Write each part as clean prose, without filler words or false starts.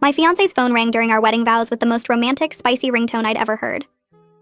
My fiancé's phone rang during our wedding vows with the most romantic, spicy ringtone I'd ever heard.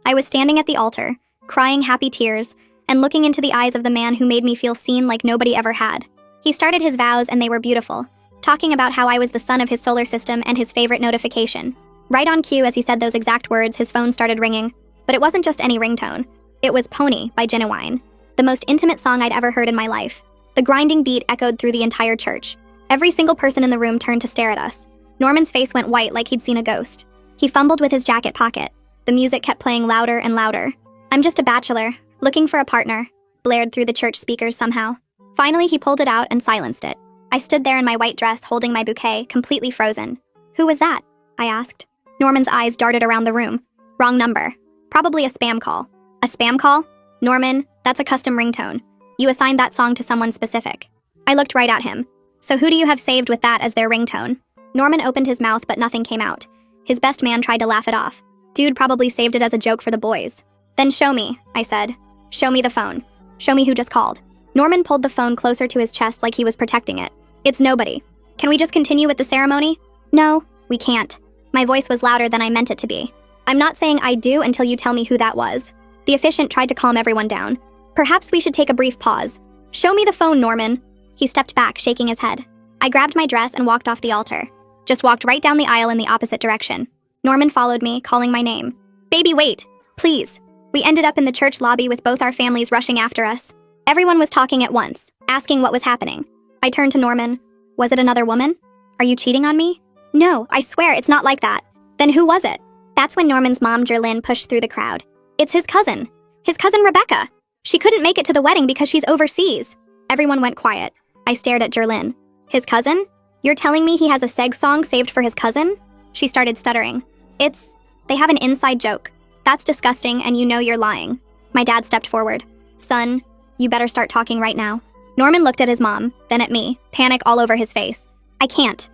I was standing at the altar, crying happy tears, and looking into the eyes of the man who made me feel seen like nobody ever had. He started his vows and they were beautiful, talking about how I was the sun of his solar system and his favorite notification. Right on cue as he said those exact words, his phone started ringing. But it wasn't just any ringtone. It was Pony by Genuine, the most intimate song I'd ever heard in my life. The grinding beat echoed through the entire church. Every single person in the room turned to stare at us. Norman's face went white like he'd seen a ghost. He fumbled with his jacket pocket. The music kept playing louder and louder. "I'm just a bachelor, looking for a partner," blared through the church speakers somehow. Finally, he pulled it out and silenced it. I stood there in my white dress holding my bouquet, completely frozen. "Who was that?" I asked. Norman's eyes darted around the room. "Wrong number. Probably a spam call." "A spam call? Norman, that's a custom ringtone. You assigned that song to someone specific." I looked right at him. "So who do you have saved with that as their ringtone?" Norman opened his mouth but nothing came out. His best man tried to laugh it off. "Dude probably saved it as a joke for the boys." "Then show me," I said. "Show me the phone. Show me who just called." Norman pulled the phone closer to his chest like he was protecting it. "It's nobody. Can we just continue with the ceremony?" "No, we can't." My voice was louder than I meant it to be. "I'm not saying I do until you tell me who that was." The officiant tried to calm everyone down. "Perhaps we should take a brief pause. Show me the phone, Norman." He stepped back, shaking his head. I grabbed my dress and walked off the altar. Just walked right down the aisle in the opposite direction. Norman followed me, calling my name. "Baby, wait! Please!" We ended up in the church lobby with both our families rushing after us. Everyone was talking at once, asking what was happening. I turned to Norman. "Was it another woman? Are you cheating on me?" "No, I swear it's not like that." "Then who was it?" That's when Norman's mom, Jerlyn, pushed through the crowd. "It's his cousin. His cousin Rebecca. She couldn't make it to the wedding because she's overseas." Everyone went quiet. I stared at Jerlyn. "His cousin? You're telling me he has a seg song saved for his cousin?" She started stuttering. They have an inside joke. That's disgusting and you know you're lying." My dad stepped forward. "Son, you better start talking right now." Norman looked at his mom, then at me, panic all over his face. I can't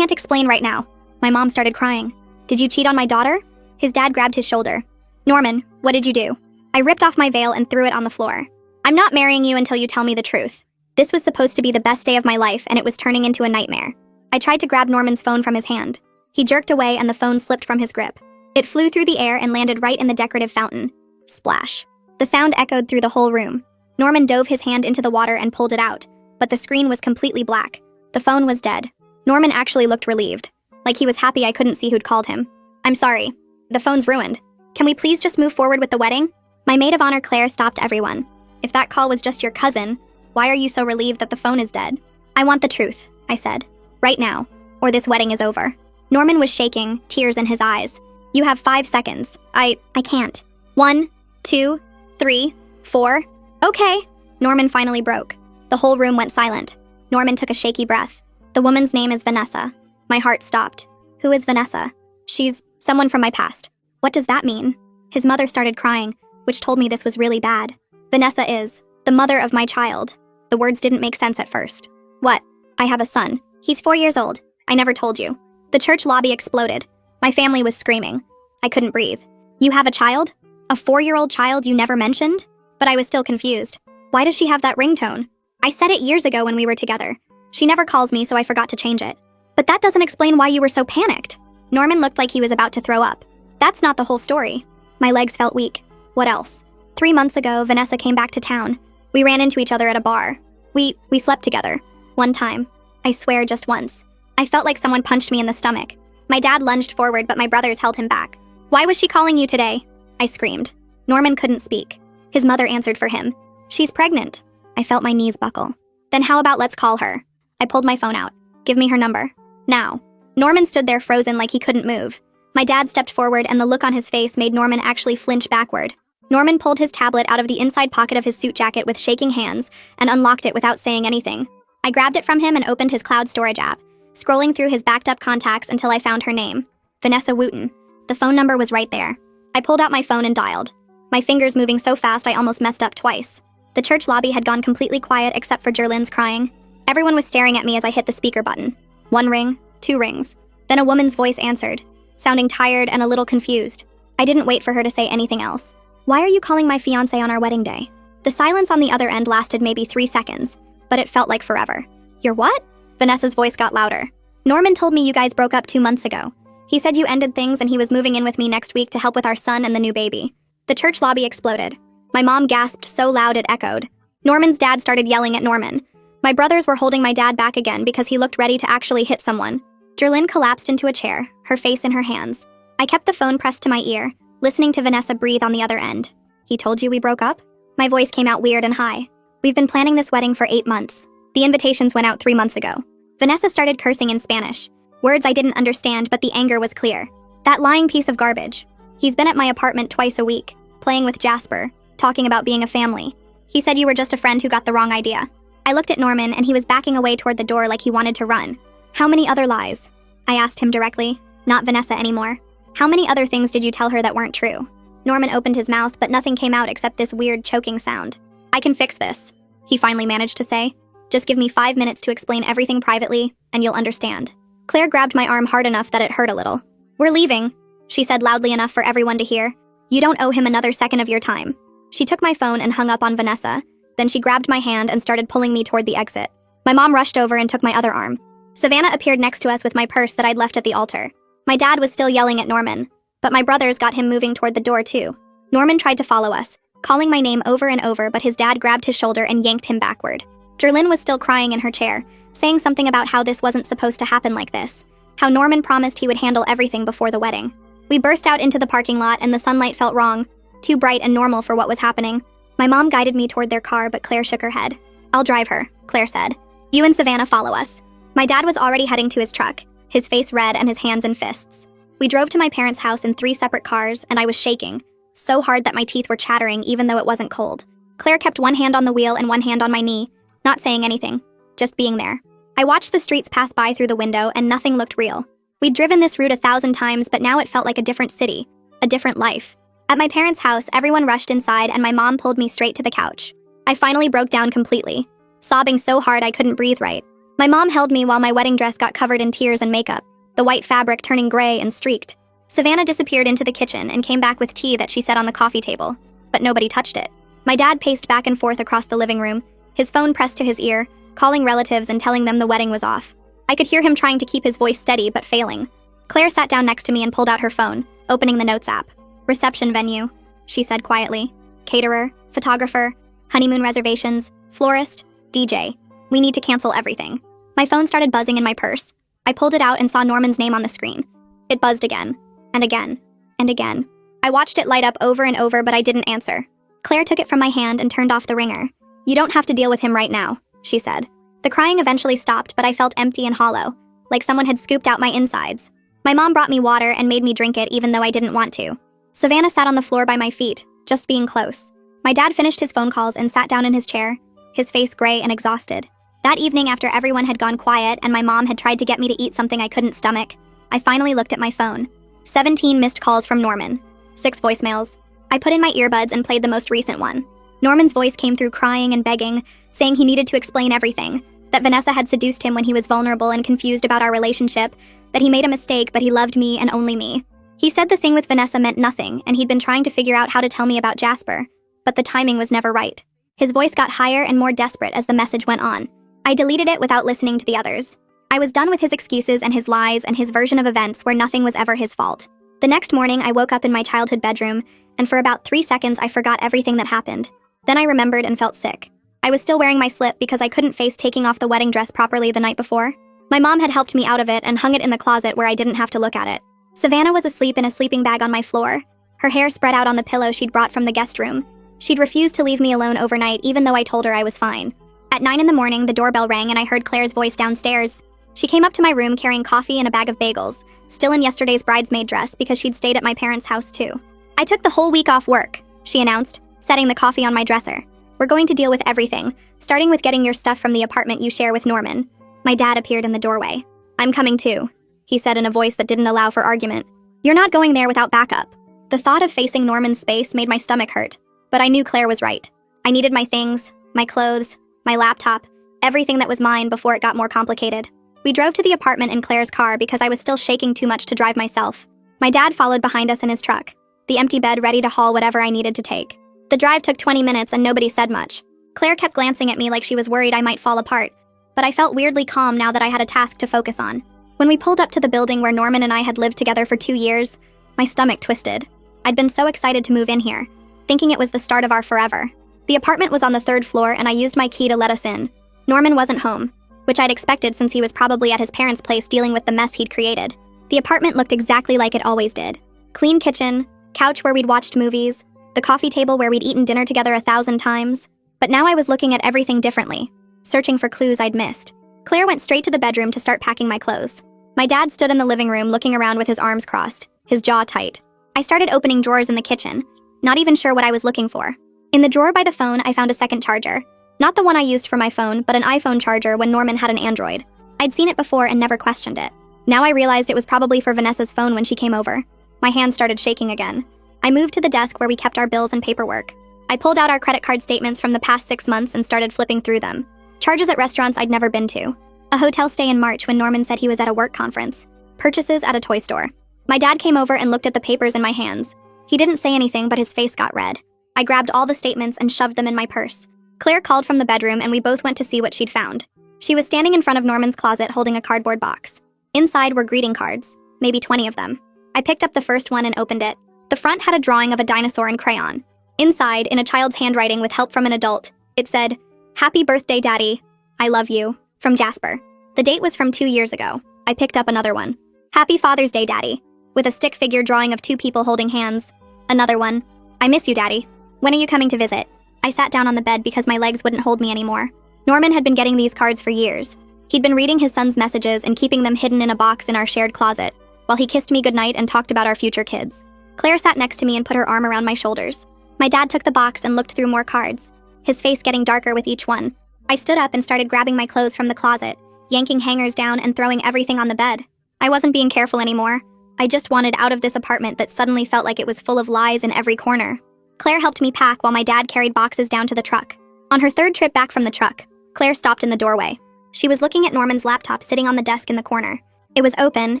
explain right now." My mom started crying. "Did you cheat on my daughter?" His dad grabbed his shoulder. "Norman, what did you do?" I ripped off my veil and threw it on the floor. "I'm not marrying you until you tell me the truth." This was supposed to be the best day of my life, and it was turning into a nightmare. I tried to grab Norman's phone from his hand. He jerked away and the phone slipped from his grip. It flew through the air and landed right in the decorative fountain. Splash. The sound echoed through the whole room. Norman dove his hand into the water and pulled it out, but the screen was completely black. The phone was dead. Norman actually looked relieved, like he was happy I couldn't see who'd called him. "I'm sorry. The phone's ruined. Can we please just move forward with the wedding?" My maid of honor, Claire, stopped everyone. "If that call was just your cousin, why are you so relieved that the phone is dead?" "I want the truth," I said. "Right now, or this wedding is over." Norman was shaking, tears in his eyes. "You have 5 seconds. I can't." 1, 2, 3, 4. "Okay." Norman finally broke. The whole room went silent. Norman took a shaky breath. "The woman's name is Vanessa." My heart stopped. "Who is Vanessa?" "She's someone from my past." "What does that mean?" His mother started crying, which told me this was really bad. "Vanessa is the mother of my child." The words didn't make sense at first. "What?" "I have a son. He's 4 years old. I never told you." The church lobby exploded. My family was screaming. I couldn't breathe. "You have a child? A 4-year-old child you never mentioned?" But I was still confused. "Why does she have that ringtone?" "I said it years ago when we were together. She never calls me, so I forgot to change it." "But that doesn't explain why you were so panicked." Norman looked like he was about to throw up. "That's not the whole story." My legs felt weak. "What else?" 3 months ago, Vanessa came back to town. We ran into each other at a bar. We slept together. One time. I swear, just once. I felt like someone punched me in the stomach. My dad lunged forward, but my brothers held him back. "Why was she calling you today?" I screamed. Norman couldn't speak. His mother answered for him. "She's pregnant." I felt my knees buckle. "Then how about let's call her?" I pulled my phone out. "Give me her number. Now." Norman stood there frozen like he couldn't move. My dad stepped forward and the look on his face made Norman actually flinch backward. Norman pulled his tablet out of the inside pocket of his suit jacket with shaking hands and unlocked it without saying anything. I grabbed it from him and opened his cloud storage app, scrolling through his backed up contacts until I found her name. Vanessa Wooten. The phone number was right there. I pulled out my phone and dialed. My fingers moving so fast I almost messed up twice. The church lobby had gone completely quiet except for Jerlyn's crying. Everyone was staring at me as I hit the speaker button. 1 ring, 2 rings. Then a woman's voice answered, sounding tired and a little confused. I didn't wait for her to say anything else. "Why are you calling my fiancé on our wedding day?" The silence on the other end lasted maybe 3 seconds, but it felt like forever. "You're what?" Vanessa's voice got louder. Norman told me you guys broke up 2 months ago. He said you ended things and he was moving in with me next week to help with our son and the new baby. The church lobby exploded. My mom gasped so loud it echoed. Norman's dad started yelling at Norman. My brothers were holding my dad back again because he looked ready to actually hit someone. Jerlyn collapsed into a chair, her face in her hands. I kept the phone pressed to my ear, listening to Vanessa breathe on the other end. He told you we broke up? My voice came out weird and high. We've been planning this wedding for 8 months. The invitations went out 3 months ago. Vanessa started cursing in Spanish. Words I didn't understand, but the anger was clear. That lying piece of garbage. He's been at my apartment twice a week, playing with Jasper, talking about being a family. He said you were just a friend who got the wrong idea. I looked at Norman and he was backing away toward the door like he wanted to run. How many other lies? I asked him directly, not Vanessa anymore. How many other things did you tell her that weren't true? Norman opened his mouth, but nothing came out except this weird choking sound. I can fix this, he finally managed to say. Just give me 5 minutes to explain everything privately, and you'll understand. Claire grabbed my arm hard enough that it hurt a little. We're leaving, she said loudly enough for everyone to hear. You don't owe him another second of your time. She took my phone and hung up on Vanessa. Then she grabbed my hand and started pulling me toward the exit. My mom rushed over and took my other arm. Savannah appeared next to us with my purse that I'd left at the altar. My dad was still yelling at Norman, but my brothers got him moving toward the door too. Norman tried to follow us, calling my name over and over, but his dad grabbed his shoulder and yanked him backward. Jerlyn was still crying in her chair, saying something about how this wasn't supposed to happen like this, how Norman promised he would handle everything before the wedding. We burst out into the parking lot and the sunlight felt wrong, too bright and normal for what was happening. My mom guided me toward their car, but Claire shook her head. I'll drive her, Claire said. You and Savannah follow us. My dad was already heading to his truck, his face red and his hands in fists. We drove to my parents' house in 3 separate cars, and I was shaking, so hard that my teeth were chattering even though it wasn't cold. Claire kept one hand on the wheel and one hand on my knee, not saying anything, just being there. I watched the streets pass by through the window and nothing looked real. We'd driven this route 1,000 times, but now it felt like a different city, a different life. At my parents' house, everyone rushed inside and my mom pulled me straight to the couch. I finally broke down completely, sobbing so hard I couldn't breathe right. My mom held me while my wedding dress got covered in tears and makeup, the white fabric turning gray and streaked. Savannah disappeared into the kitchen and came back with tea that she set on the coffee table, but nobody touched it. My dad paced back and forth across the living room, his phone pressed to his ear, calling relatives and telling them the wedding was off. I could hear him trying to keep his voice steady but failing. Claire sat down next to me and pulled out her phone, opening the notes app. Reception venue, she said quietly. Caterer, photographer, honeymoon reservations, florist, DJ. We need to cancel everything. My phone started buzzing in my purse. I pulled it out and saw Norman's name on the screen. It buzzed again, and again, and again. I watched it light up over and over, but I didn't answer. Claire took it from my hand and turned off the ringer. You don't have to deal with him right now, she said. The crying eventually stopped, but I felt empty and hollow, like someone had scooped out my insides. My mom brought me water and made me drink it even though I didn't want to. Savannah sat on the floor by my feet, just being close. My dad finished his phone calls and sat down in his chair, his face gray and exhausted. That evening, after everyone had gone quiet and my mom had tried to get me to eat something I couldn't stomach, I finally looked at my phone. 17 missed calls from Norman. 6 voicemails. I put in my earbuds and played the most recent one. Norman's voice came through crying and begging, saying he needed to explain everything, that Vanessa had seduced him when he was vulnerable and confused about our relationship, that he made a mistake but he loved me and only me. He said the thing with Vanessa meant nothing, and he'd been trying to figure out how to tell me about Jasper, but the timing was never right. His voice got higher and more desperate as the message went on. I deleted it without listening to the others. I was done with his excuses and his lies and his version of events where nothing was ever his fault. The next morning, I woke up in my childhood bedroom, and for about 3 seconds I forgot everything that happened. Then I remembered and felt sick. I was still wearing my slip because I couldn't face taking off the wedding dress properly the night before. My mom had helped me out of it and hung it in the closet where I didn't have to look at it. Savannah was asleep in a sleeping bag on my floor, her hair spread out on the pillow she'd brought from the guest room. She'd refused to leave me alone overnight even though I told her I was fine. At 9 in the morning, the doorbell rang and I heard Claire's voice downstairs. She came up to my room carrying coffee and a bag of bagels, still in yesterday's bridesmaid dress because she'd stayed at my parents' house too. I took the whole week off work, she announced, setting the coffee on my dresser. We're going to deal with everything, starting with getting your stuff from the apartment you share with Norman. My dad appeared in the doorway. I'm coming too, he said in a voice that didn't allow for argument. You're not going there without backup. The thought of facing Norman's space made my stomach hurt, but I knew Claire was right. I needed my things, my clothes, my laptop, everything that was mine before it got more complicated. We drove to the apartment in Claire's car because I was still shaking too much to drive myself. My dad followed behind us in his truck, the empty bed ready to haul whatever I needed to take. The drive took 20 minutes and nobody said much. Claire kept glancing at me like she was worried I might fall apart, but I felt weirdly calm now that I had a task to focus on. When we pulled up to the building where Norman and I had lived together for 2 years, my stomach twisted. I'd been so excited to move in here, thinking it was the start of our forever. The apartment was on the 3rd floor and I used my key to let us in. Norman wasn't home, which I'd expected since he was probably at his parents' place dealing with the mess he'd created. The apartment looked exactly like it always did. Clean kitchen, couch where we'd watched movies, the coffee table where we'd eaten dinner together 1,000 times. But now I was looking at everything differently, searching for clues I'd missed. Claire went straight to the bedroom to start packing my clothes. My dad stood in the living room looking around with his arms crossed, his jaw tight. I started opening drawers in the kitchen, not even sure what I was looking for. In the drawer by the phone, I found a second charger. Not the one I used for my phone, but an iPhone charger when Norman had an Android. I'd seen it before and never questioned it. Now I realized it was probably for Vanessa's phone when she came over. My hands started shaking again. I moved to the desk where we kept our bills and paperwork. I pulled out our credit card statements from the past 6 months and started flipping through them. Charges at restaurants I'd never been to. A hotel stay in March when Norman said he was at a work conference. Purchases at a toy store. My dad came over and looked at the papers in my hands. He didn't say anything, but his face got red. I grabbed all the statements and shoved them in my purse. Claire called from the bedroom and we both went to see what she'd found. She was standing in front of Norman's closet holding a cardboard box. Inside were greeting cards, maybe 20 of them. I picked up the first one and opened it. The front had a drawing of a dinosaur in crayon. Inside, in a child's handwriting with help from an adult, it said, "Happy birthday, Daddy. I love you. From Jasper." The date was from 2 years ago. I picked up another one. "Happy Father's Day, Daddy," with a stick figure drawing of 2 people holding hands. Another one. "I miss you, Daddy. When are you coming to visit?" I sat down on the bed because my legs wouldn't hold me anymore. Norman had been getting these cards for years. He'd been reading his son's messages and keeping them hidden in a box in our shared closet, while he kissed me goodnight and talked about our future kids. Claire sat next to me and put her arm around my shoulders. My dad took the box and looked through more cards, his face getting darker with each one. I stood up and started grabbing my clothes from the closet, yanking hangers down and throwing everything on the bed. I wasn't being careful anymore. I just wanted out of this apartment that suddenly felt like it was full of lies in every corner. Claire helped me pack while my dad carried boxes down to the truck. On her 3rd trip back from the truck, Claire stopped in the doorway. She was looking at Norman's laptop sitting on the desk in the corner. It was open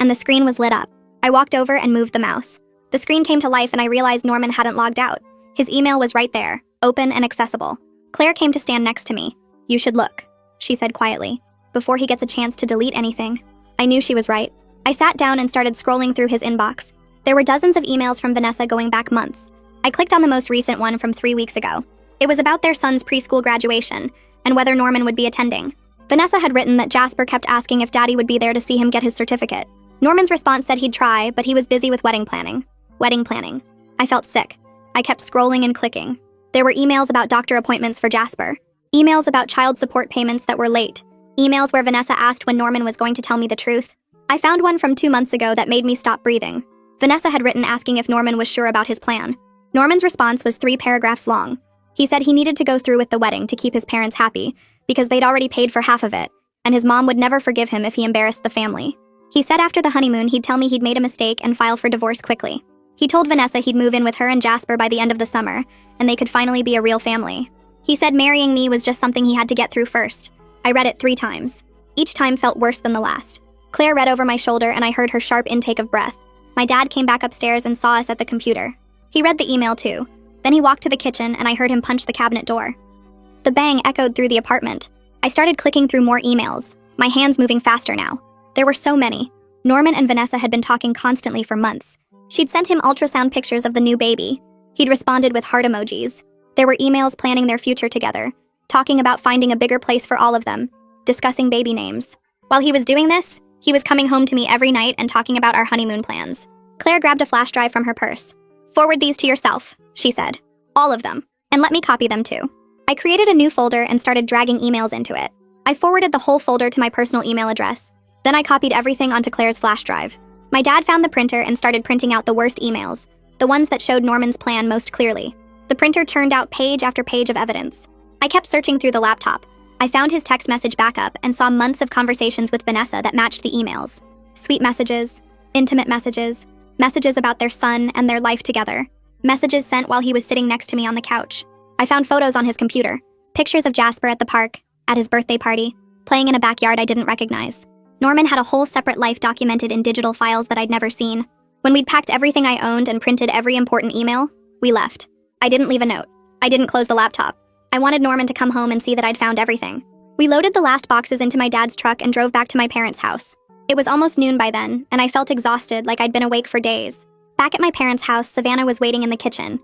and the screen was lit up. I walked over and moved the mouse. The screen came to life and I realized Norman hadn't logged out. His email was right there, open and accessible. Claire came to stand next to me. "You should look," she said quietly, "before he gets a chance to delete anything." I knew she was right. I sat down and started scrolling through his inbox. There were dozens of emails from Vanessa going back months. I clicked on the most recent one from 3 weeks ago. It was about their son's preschool graduation and whether Norman would be attending. Vanessa had written that Jasper kept asking if Daddy would be there to see him get his certificate. Norman's response said he'd try, but he was busy with wedding planning. Wedding planning. I felt sick. I kept scrolling and clicking. There were emails about doctor appointments for Jasper. Emails about child support payments that were late. Emails where Vanessa asked when Norman was going to tell me the truth. I found one from 2 months ago that made me stop breathing. Vanessa had written asking if Norman was sure about his plan. Norman's response was 3 paragraphs long. He said he needed to go through with the wedding to keep his parents happy, because they'd already paid for half of it, and his mom would never forgive him if he embarrassed the family. He said after the honeymoon he'd tell me he'd made a mistake and file for divorce quickly. He told Vanessa he'd move in with her and Jasper by the end of the summer, and they could finally be a real family. He said marrying me was just something he had to get through first. I read it 3 times. Each time felt worse than the last. Claire read over my shoulder and I heard her sharp intake of breath. My dad came back upstairs and saw us at the computer. He read the email too. Then he walked to the kitchen and I heard him punch the cabinet door. The bang echoed through the apartment. I started clicking through more emails, my hands moving faster now. There were so many. Norman and Vanessa had been talking constantly for months. She'd sent him ultrasound pictures of the new baby. He'd responded with heart emojis. There were emails planning their future together, talking about finding a bigger place for all of them, discussing baby names. While he was doing this, he was coming home to me every night and talking about our honeymoon plans. Claire grabbed a flash drive from her purse. "Forward these to yourself," she said. "All of them. And let me copy them too." I created a new folder and started dragging emails into it. I forwarded the whole folder to my personal email address. Then I copied everything onto Claire's flash drive. My dad found the printer and started printing out the worst emails, the ones that showed Norman's plan most clearly. The printer churned out page after page of evidence. I kept searching through the laptop. I found his text message backup and saw months of conversations with Vanessa that matched the emails. Sweet messages, intimate messages, messages about their son and their life together, messages sent while he was sitting next to me on the couch. I found photos on his computer, pictures of Jasper at the park, at his birthday party, playing in a backyard I didn't recognize. Norman had a whole separate life documented in digital files that I'd never seen. When we'd packed everything I owned and printed every important email, we left. I didn't leave a note. I didn't close the laptop. I wanted Norman to come home and see that I'd found everything. We loaded the last boxes into my dad's truck and drove back to my parents' house. It was almost noon by then, and I felt exhausted like I'd been awake for days. Back at my parents' house, Savannah was waiting in the kitchen.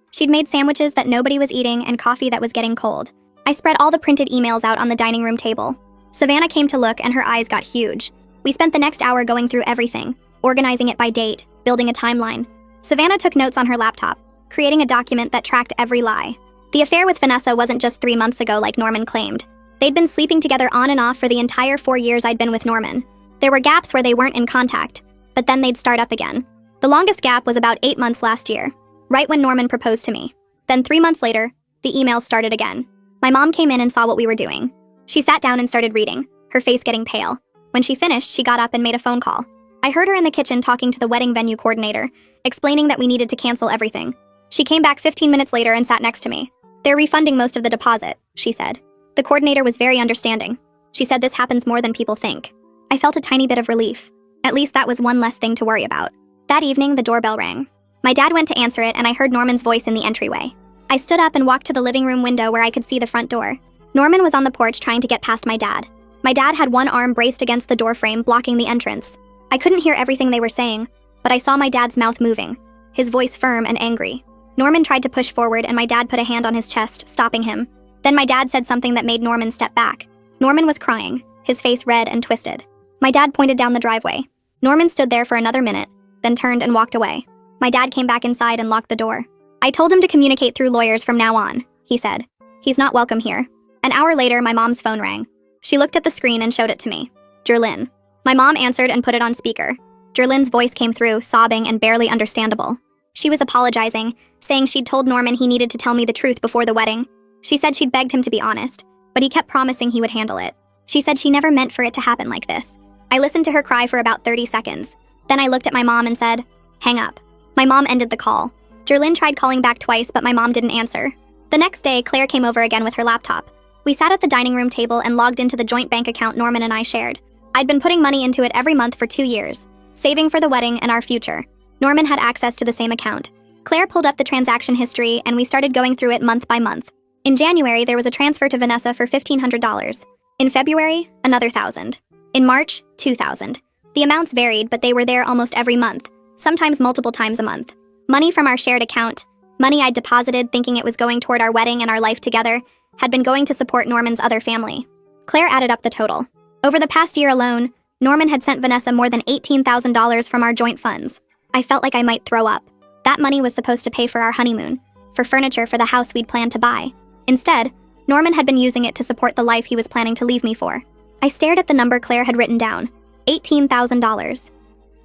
She'd made sandwiches that nobody was eating and coffee that was getting cold. I spread all the printed emails out on the dining room table. Savannah came to look and her eyes got huge. We spent the next hour going through everything, organizing it by date, building a timeline. Savannah took notes on her laptop, creating a document that tracked every lie. The affair with Vanessa wasn't just 3 months ago like Norman claimed. They'd been sleeping together on and off for the entire 4 years I'd been with Norman. There were gaps where they weren't in contact, but then they'd start up again. The longest gap was about 8 months last year, right when Norman proposed to me. Then 3 months later, the emails started again. My mom came in and saw what we were doing. She sat down and started reading, her face getting pale. When she finished, she got up and made a phone call. I heard her in the kitchen talking to the wedding venue coordinator, explaining that we needed to cancel everything. She came back 15 minutes later and sat next to me. "They're refunding most of the deposit," she said. The coordinator was very understanding. She said this happens more than people think. I felt a tiny bit of relief. At least that was one less thing to worry about. That evening, the doorbell rang. My dad went to answer it and I heard Norman's voice in the entryway. I stood up and walked to the living room window where I could see the front door. Norman was on the porch trying to get past my dad. My dad had one arm braced against the door frame, blocking the entrance. I couldn't hear everything they were saying, but I saw my dad's mouth moving, his voice firm and angry. Norman tried to push forward and my dad put a hand on his chest, stopping him. Then my dad said something that made Norman step back. Norman was crying, his face red and twisted. My dad pointed down the driveway. Norman stood there for another minute, then turned and walked away. My dad came back inside and locked the door. "I told him to communicate through lawyers from now on," he said. "He's not welcome here." An hour later, my mom's phone rang. She looked at the screen and showed it to me. Jerlyn. My mom answered and put it on speaker. Jerlyn's voice came through, sobbing and barely understandable. She was apologizing, saying she'd told Norman he needed to tell me the truth before the wedding. She said she'd begged him to be honest, but he kept promising he would handle it. She said she never meant for it to happen like this. I listened to her cry for about 30 seconds. Then I looked at my mom and said, "Hang up." My mom ended the call. Jerlyn tried calling back twice, but my mom didn't answer. The next day, Claire came over again with her laptop. We sat at the dining room table and logged into the joint bank account Norman and I shared. I'd been putting money into it every month for 2 years, saving for the wedding and our future. Norman had access to the same account. Claire pulled up the transaction history and we started going through it month by month. In January, there was a transfer to Vanessa for $1,500. In February, another $1,000. In March, $2,000. The amounts varied, but they were there almost every month, sometimes multiple times a month. Money from our shared account, money I'd deposited thinking it was going toward our wedding and our life together, had been going to support Norman's other family. Claire added up the total. Over the past year alone, Norman had sent Vanessa more than $18,000 from our joint funds. I felt like I might throw up. That money was supposed to pay for our honeymoon, for furniture for the house we'd planned to buy. Instead, Norman had been using it to support the life he was planning to leave me for. I stared at the number Claire had written down, $18,000.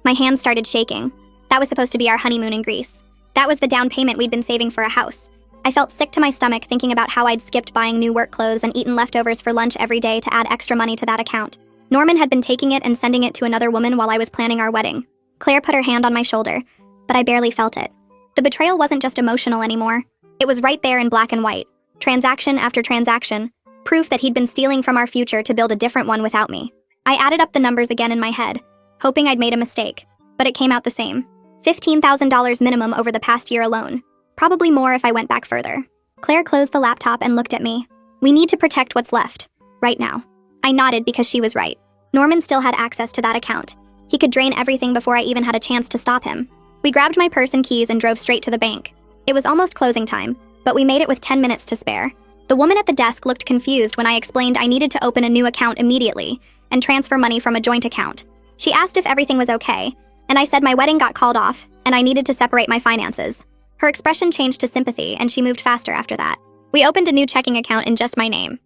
My hands started shaking. That was supposed to be our honeymoon in Greece. That was the down payment we'd been saving for a house. I felt sick to my stomach thinking about how I'd skipped buying new work clothes and eaten leftovers for lunch every day to add extra money to that account. Norman had been taking it and sending it to another woman while I was planning our wedding. Claire put her hand on my shoulder, but I barely felt it. The betrayal wasn't just emotional anymore. It was right there in black and white. Transaction after transaction, proof that he'd been stealing from our future to build a different one without me. I added up the numbers again in my head, hoping I'd made a mistake, but it came out the same. $15,000 minimum over the past year alone. Probably more if I went back further. Claire closed the laptop and looked at me. "We need to protect what's left, right now." I nodded because she was right. Norman still had access to that account. He could drain everything before I even had a chance to stop him. We grabbed my purse and keys and drove straight to the bank. It was almost closing time, but we made it with 10 minutes to spare. The woman at the desk looked confused when I explained I needed to open a new account immediately and transfer money from a joint account. She asked if everything was okay, and I said my wedding got called off and I needed to separate my finances. Her expression changed to sympathy and she moved faster after that. We opened a new checking account in just my name.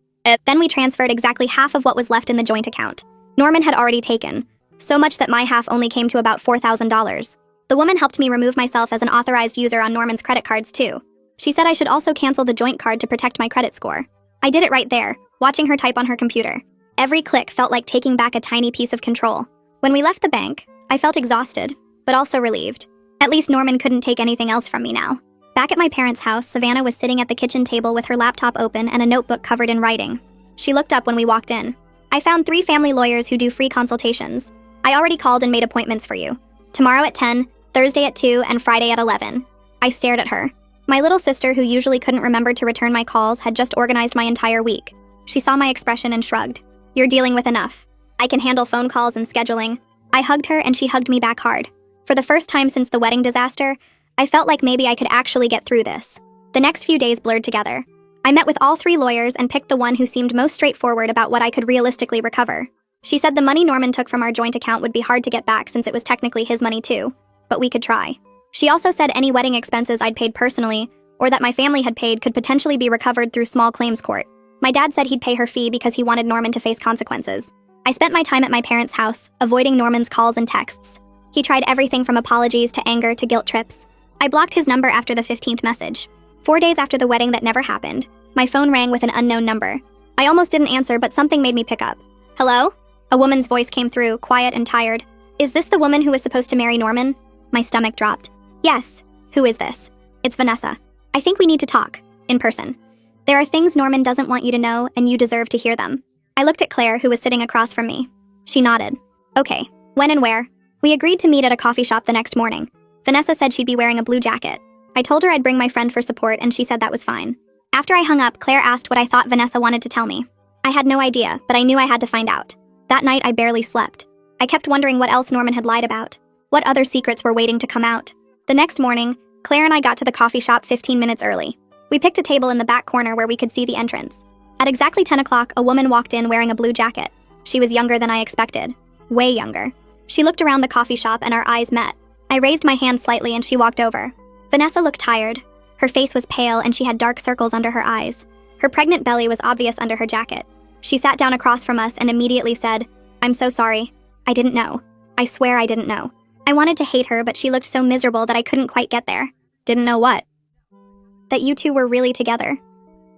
Then we transferred exactly half of what was left in the joint account. Norman had already taken, so much that my half only came to about $4,000. The woman helped me remove myself as an authorized user on Norman's credit cards too. She said I should also cancel the joint card to protect my credit score. I did it right there, watching her type on her computer. Every click felt like taking back a tiny piece of control. When we left the bank, I felt exhausted, but also relieved. At least Norman couldn't take anything else from me now. Back at my parents' house, Savannah was sitting at the kitchen table with her laptop open and a notebook covered in writing. She looked up when we walked in. "I found 3 family lawyers who do free consultations. I already called and made appointments for you. Tomorrow at 10, Thursday at 2, and Friday at 11. I stared at her. My little sister, who usually couldn't remember to return my calls, had just organized my entire week. She saw my expression and shrugged. "You're dealing with enough. I can handle phone calls and scheduling. I hugged her and she hugged me back hard. For the first time since the wedding disaster, I felt like maybe I could actually get through this. The next few days blurred together. I met with all 3 lawyers and picked the one who seemed most straightforward about what I could realistically recover. She said the money Norman took from our joint account would be hard to get back since it was technically his money too, but we could try. She also said any wedding expenses I'd paid personally, or that my family had paid, could potentially be recovered through small claims court. My dad said he'd pay her fee because he wanted Norman to face consequences. I spent my time at my parents' house, avoiding Norman's calls and texts. He tried everything from apologies to anger to guilt trips. I blocked his number after the 15th message. 4 days after the wedding that never happened, my phone rang with an unknown number. I almost didn't answer, but something made me pick up. Hello? A woman's voice came through, quiet and tired. Is this the woman who was supposed to marry Norman? My stomach dropped. Yes. Who is this? It's Vanessa. I think we need to talk. In person. There are things Norman doesn't want you to know, and you deserve to hear them. I looked at Claire, who was sitting across from me. She nodded. Okay. When and where? We agreed to meet at a coffee shop the next morning. Vanessa said she'd be wearing a blue jacket. I told her I'd bring my friend for support, and she said that was fine. After I hung up, Claire asked what I thought Vanessa wanted to tell me. I had no idea, but I knew I had to find out. That night, I barely slept. I kept wondering what else Norman had lied about. What other secrets were waiting to come out? The next morning, Claire and I got to the coffee shop 15 minutes early. We picked a table in the back corner where we could see the entrance. At exactly 10 o'clock, a woman walked in wearing a blue jacket. She was younger than I expected. Way younger. She looked around the coffee shop and our eyes met. I raised my hand slightly and she walked over. Vanessa looked tired. Her face was pale and she had dark circles under her eyes. Her pregnant belly was obvious under her jacket. She sat down across from us and immediately said, "I'm so sorry. I didn't know. I swear I didn't know." I wanted to hate her, but she looked so miserable that I couldn't quite get there. Didn't know what? That you two were really together.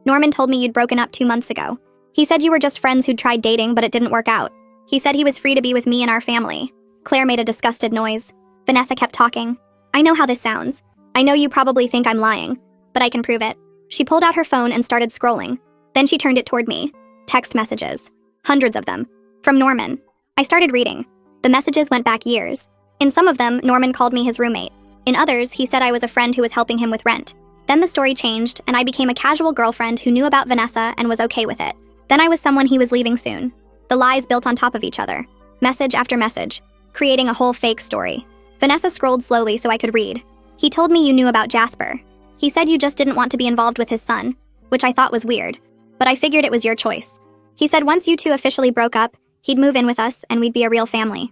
Norman told me you'd broken up 2 months ago. He said you were just friends who'd tried dating, but it didn't work out. He said he was free to be with me and our family. Claire made a disgusted noise. Vanessa kept talking. I know how this sounds. I know you probably think I'm lying, but I can prove it. She pulled out her phone and started scrolling. Then she turned it toward me. Text messages. Hundreds of them. From Norman. I started reading. The messages went back years. In some of them, Norman called me his roommate. In others, he said I was a friend who was helping him with rent. Then the story changed, and I became a casual girlfriend who knew about Vanessa and was okay with it. Then I was someone he was leaving soon. The lies built on top of each other. Message after message. Creating a whole fake story. Vanessa scrolled slowly so I could read. He told me you knew about Jasper. He said you just didn't want to be involved with his son, which I thought was weird. But I figured it was your choice. He said once you two officially broke up, he'd move in with us and we'd be a real family.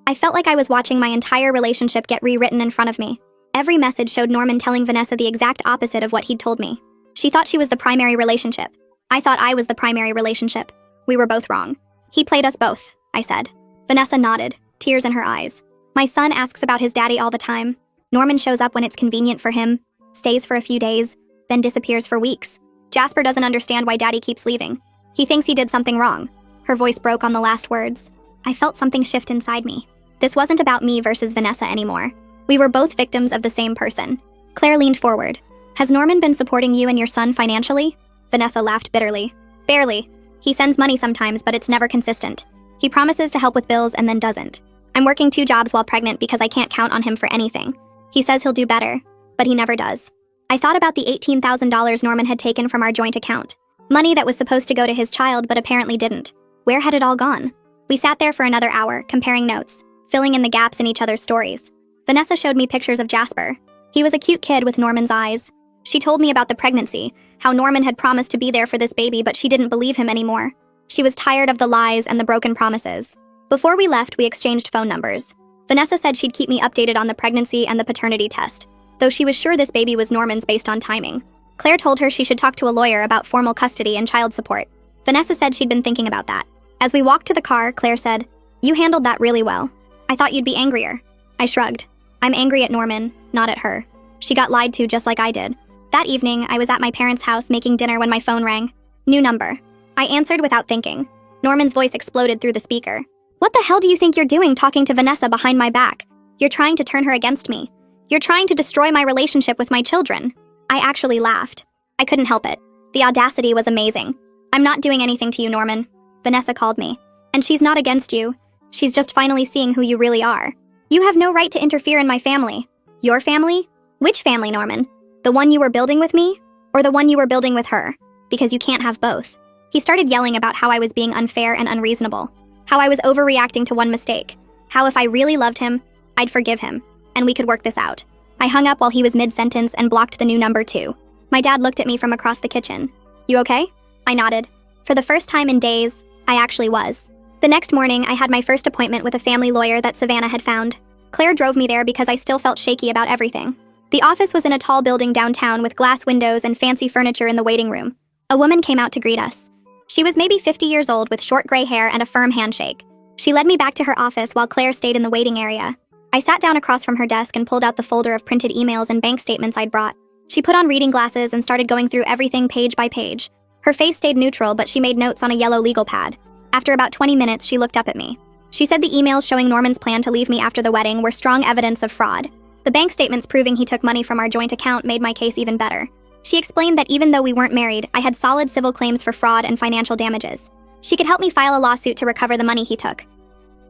I felt like I was watching my entire relationship get rewritten in front of me. Every message showed Norman telling Vanessa the exact opposite of what he'd told me. She thought she was the primary relationship. I thought I was the primary relationship. We were both wrong. He played us both, I said. Vanessa nodded, tears in her eyes. My son asks about his daddy all the time. Norman shows up when it's convenient for him, stays for a few days, then disappears for weeks. Jasper doesn't understand why daddy keeps leaving. He thinks he did something wrong. Her voice broke on the last words. I felt something shift inside me. This wasn't about me versus Vanessa anymore. We were both victims of the same person. Claire leaned forward. Has Norman been supporting you and your son financially? Vanessa laughed bitterly. Barely. He sends money sometimes, but it's never consistent. He promises to help with bills and then doesn't. I'm working 2 jobs while pregnant because I can't count on him for anything. He says he'll do better, but he never does. I thought about the $18,000 Norman had taken from our joint account. Money that was supposed to go to his child but apparently didn't. Where had it all gone? We sat there for another hour, comparing notes, filling in the gaps in each other's stories. Vanessa showed me pictures of Jasper. He was a cute kid with Norman's eyes. She told me about the pregnancy, how Norman had promised to be there for this baby, but she didn't believe him anymore. She was tired of the lies and the broken promises. Before we left, we exchanged phone numbers. Vanessa said she'd keep me updated on the pregnancy and the paternity test, though she was sure this baby was Norman's based on timing. Claire told her she should talk to a lawyer about formal custody and child support. Vanessa said she'd been thinking about that. As we walked to the car, Claire said, "You handled that really well. I thought you'd be angrier." I shrugged. I'm angry at Norman, not at her. She got lied to just like I did. That evening, I was at my parents' house making dinner when my phone rang. New number. I answered without thinking. Norman's voice exploded through the speaker. "What the hell do you think you're doing talking to Vanessa behind my back? You're trying to turn her against me. You're trying to destroy my relationship with my children." I actually laughed. I couldn't help it. The audacity was amazing. "I'm not doing anything to you, Norman." Vanessa called me. "And she's not against you. She's just finally seeing who you really are. You have no right to interfere in my family." "Your family? Which family, Norman? The one you were building with me? Or the one you were building with her? Because you can't have both." He started yelling about how I was being unfair and unreasonable. How I was overreacting to one mistake. How if I really loved him, I'd forgive him, and we could work this out. I hung up while he was mid-sentence and blocked the new number too. My dad looked at me from across the kitchen. "You okay?" I nodded. For the first time in days, I actually was. The next morning, I had my first appointment with a family lawyer that Savannah had found. Claire drove me there because I still felt shaky about everything. The office was in a tall building downtown with glass windows and fancy furniture in the waiting room. A woman came out to greet us. She was maybe 50 years old with short gray hair and a firm handshake. She led me back to her office while Claire stayed in the waiting area. I sat down across from her desk and pulled out the folder of printed emails and bank statements I'd brought. She put on reading glasses and started going through everything page by page. Her face stayed neutral, but she made notes on a yellow legal pad. After about 20 minutes, she looked up at me. She said the emails showing Norman's plan to leave me after the wedding were strong evidence of fraud. The bank statements proving he took money from our joint account made my case even better. She explained that even though we weren't married, I had solid civil claims for fraud and financial damages. She could help me file a lawsuit to recover the money he took.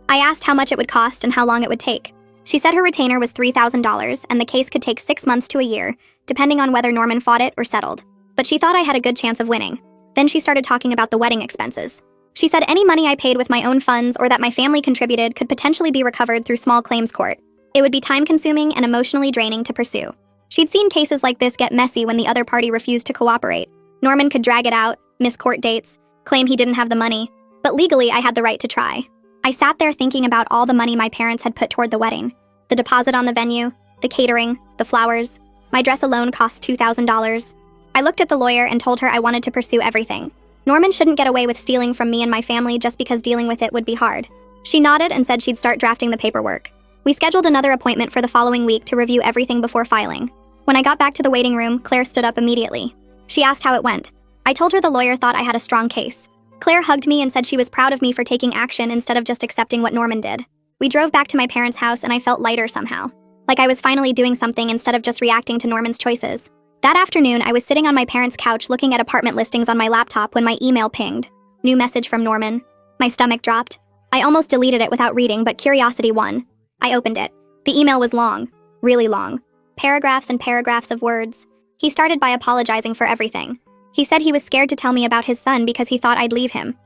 I asked how much it would cost and how long it would take. She said her retainer was $3,000 and the case could take 6 months to a year, depending on whether Norman fought it or settled. But she thought I had a good chance of winning. Then she started talking about the wedding expenses. She said any money I paid with my own funds or that my family contributed could potentially be recovered through small claims court. It would be time-consuming and emotionally draining to pursue. She'd seen cases like this get messy when the other party refused to cooperate. Norman could drag it out, miss court dates, claim he didn't have the money. But legally, I had the right to try. I sat there thinking about all the money my parents had put toward the wedding. The deposit on the venue, the catering, the flowers. My dress alone cost $2,000. I looked at the lawyer and told her I wanted to pursue everything. Norman shouldn't get away with stealing from me and my family just because dealing with it would be hard. She nodded and said she'd start drafting the paperwork. We scheduled another appointment for the following week to review everything before filing. When I got back to the waiting room, Claire stood up immediately. She asked how it went. I told her the lawyer thought I had a strong case. Claire hugged me and said she was proud of me for taking action instead of just accepting what Norman did. We drove back to my parents' house and I felt lighter somehow. Like I was finally doing something instead of just reacting to Norman's choices. That afternoon, I was sitting on my parents' couch looking at apartment listings on my laptop when my email pinged. New message from Norman. My stomach dropped. I almost deleted it without reading, but curiosity won. I opened it. The email was long. Really long. Paragraphs and paragraphs of words. He started by apologizing for everything. He said he was scared to tell me about his son because he thought I'd leave him.